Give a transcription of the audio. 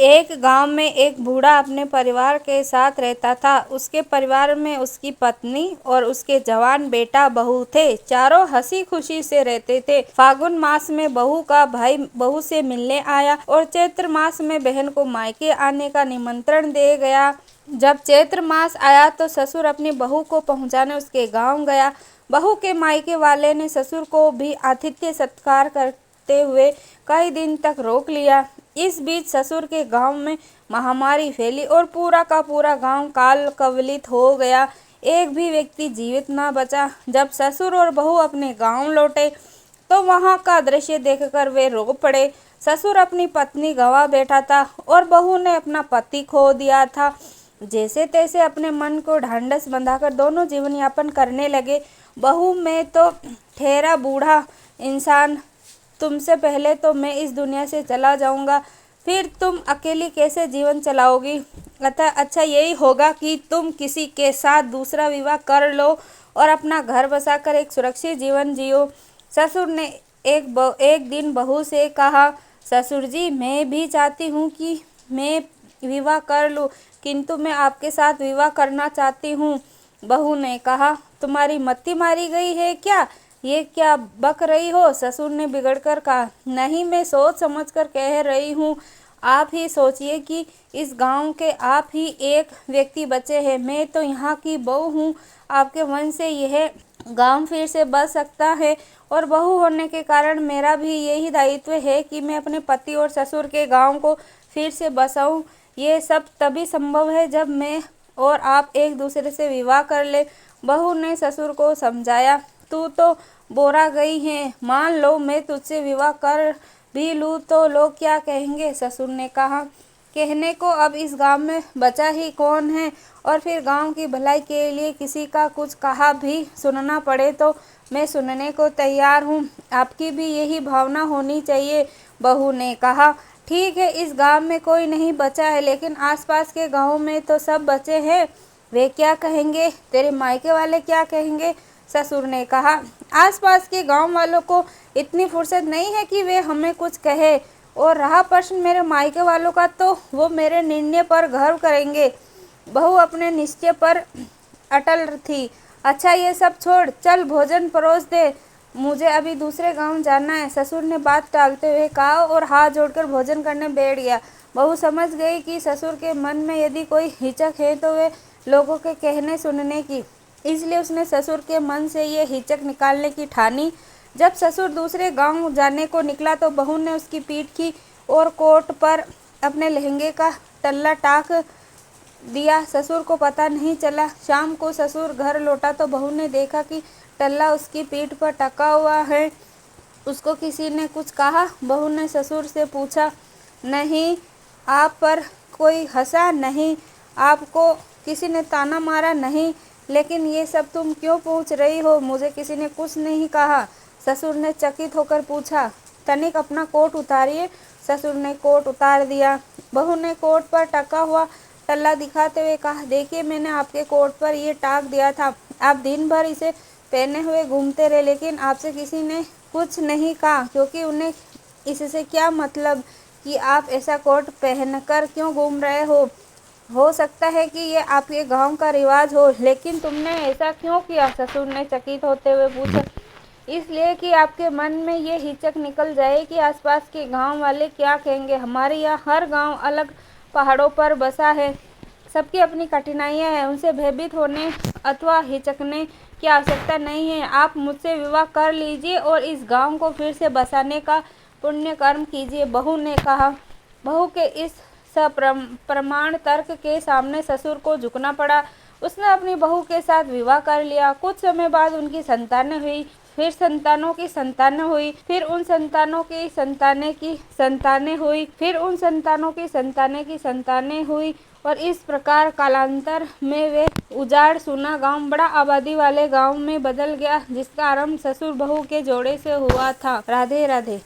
एक गांव में एक बूढ़ा अपने परिवार के साथ रहता था। उसके परिवार में उसकी पत्नी और उसके जवान बेटा बहू थे। चारों हंसी खुशी से रहते थे। फागुन मास में बहू का भाई बहू से मिलने आया और चैत्र मास में बहन को मायके आने का निमंत्रण दे गया। जब चैत्र मास आया तो ससुर अपनी बहू को पहुंचाने उसके गांव गया। बहू के मायके वाले ने ससुर को भी आतिथ्य सत्कार करते हुए कई दिन तक रोक लिया। इस बीच ससुर के गांव में महामारी फैली और पूरा का पूरा गांव काल कवलित हो गया। एक भी व्यक्ति जीवित न बचा। जब ससुर और बहू अपने गांव लौटे तो वहां का दृश्य देखकर वे रो पड़े। ससुर अपनी पत्नी गंवा बैठा था और बहू ने अपना पति खो दिया था। जैसे तैसे अपने मन को ढांढस बंधाकर दोनों जीवन यापन करने लगे। बहू, मैं तो ठहरा बूढ़ा इंसान, तुमसे पहले तो मैं इस दुनिया से चला जाऊंगा, फिर तुम अकेली कैसे जीवन चलाओगी। अतः अच्छा यही होगा कि तुम किसी के साथ दूसरा विवाह कर लो और अपना घर बसाकर एक सुरक्षित जीवन जियो। ससुर ने एक दिन बहू से कहा, ससुर जी, मैं भी चाहती हूँ कि मैं विवाह कर लूँ, किंतु मैं आपके साथ विवाह करना चाहती हूँ। बहू ने कहा, तुम्हारी मत्ती मारी गई है क्या? ये क्या बक रही हो? ससुर ने बिगड़कर कहा, नहीं, मैं सोच समझकर कह रही हूँ। आप ही सोचिए कि इस गांव के आप ही एक व्यक्ति बचे हैं। मैं तो यहाँ की बहू हूँ। आपके वंश से यह गांव फिर से बच सकता है और बहू होने के कारण मेरा भी यही दायित्व है कि मैं अपने पति और ससुर के गांव को फिर से बसाऊं। ये सब तभी संभव है जब मैं और आप एक दूसरे से विवाह कर ले। बहू ने ससुर को समझाया, तू तो बोरा गई है, मान लो मैं तुझसे विवाह कर भी लूँ तो लोग क्या कहेंगे। ससुर ने कहा, कहने को अब इस गांव में बचा ही कौन है, और फिर गांव की भलाई के लिए किसी का कुछ कहा भी सुनना पड़े तो मैं सुनने को तैयार हूँ। आपकी भी यही भावना होनी चाहिए। बहू ने कहा, ठीक है, इस गांव में कोई नहीं बचा है, लेकिन आसपास के गांवों में तो सब बचे हैं। वे क्या कहेंगे? तेरे मायके वाले क्या कहेंगे? ससुर ने कहा, आसपास के गांव वालों को इतनी फुर्सत नहीं है कि वे हमें कुछ कहे, और रहा प्रश्न मेरे मायके वालों का, तो वो मेरे निर्णय पर गर्व करेंगे। बहू अपने निश्चय पर अटल थी। अच्छा, ये सब छोड़, चल भोजन परोस दे, मुझे अभी दूसरे गांव जाना है। ससुर ने बात टालते हुए कहा और हाथ जोड़कर भोजन करने बैठ गया। बहू समझ गई कि ससुर के मन में यदि कोई हिचक है तो वे लोगों के कहने सुनने की, इसलिए उसने ससुर के मन से ये हिचक निकालने की ठानी। जब ससुर दूसरे गांव जाने को निकला तो बहू ने उसकी पीठ की और कोट पर अपने लहंगे का टल्ला टाक दिया। ससुर को पता नहीं चला। शाम को ससुर घर लौटा तो बहू ने देखा कि टल्ला उसकी पीठ पर टका हुआ है। उसको किसी ने कुछ कहा? बहू ने ससुर से पूछा। नहीं। आप पर कोई हंसा? नहीं। आपको किसी ने ताना मारा? नहीं। लेकिन ये सब तुम क्यों पूछ रही हो? मुझे किसी ने कुछ नहीं कहा। ससुर ने चकित होकर पूछा। तनिक अपना कोट उतारिए। ससुर ने कोट उतार दिया। बहू ने कोट पर टका हुआ टल्ला दिखाते हुए कहा, देखिए, मैंने आपके कोट पर ये टाक दिया था। आप दिन भर इसे पहने हुए घूमते रहे, लेकिन आपसे किसी ने कुछ नहीं कहा, क्योंकि उन्हें इससे क्या मतलब कि आप ऐसा कोट पहनकर क्यों घूम रहे हो सकता है कि ये आपके गांव का रिवाज हो, लेकिन तुमने ऐसा क्यों किया? ससुर ने चकित होते हुए पूछा। इसलिए कि आपके मन में ये हिचक निकल जाए कि आसपास के गांव वाले क्या कहेंगे। हमारे यहाँ हर गांव अलग पहाड़ों पर बसा है, सबकी अपनी कठिनाइयाँ हैं, उनसे भयभीत होने अथवा हिचकने की आवश्यकता नहीं है। आप मुझसे विवाह कर लीजिए और इस गांव को फिर से बसाने का पुण्य कर्म कीजिए। बहू ने कहा। बहू के इस सप्रमाण तर्क के सामने ससुर को झुकना पड़ा। उसने अपनी बहू के साथ विवाह कर लिया। कुछ समय बाद उनकी संतानें हुई, फिर संतानों की संतानें हुई, फिर उन संतानों की संतानें की संतानें हुई, फिर उन संतानों की संतानें की संतानें हुई, और इस प्रकार कालांतर में वे उजाड़ सूना गांव बड़ा आबादी वाले गांव में बदल गया, जिसका आरंभ ससुर बहू के जोड़े से हुआ था। राधे राधे।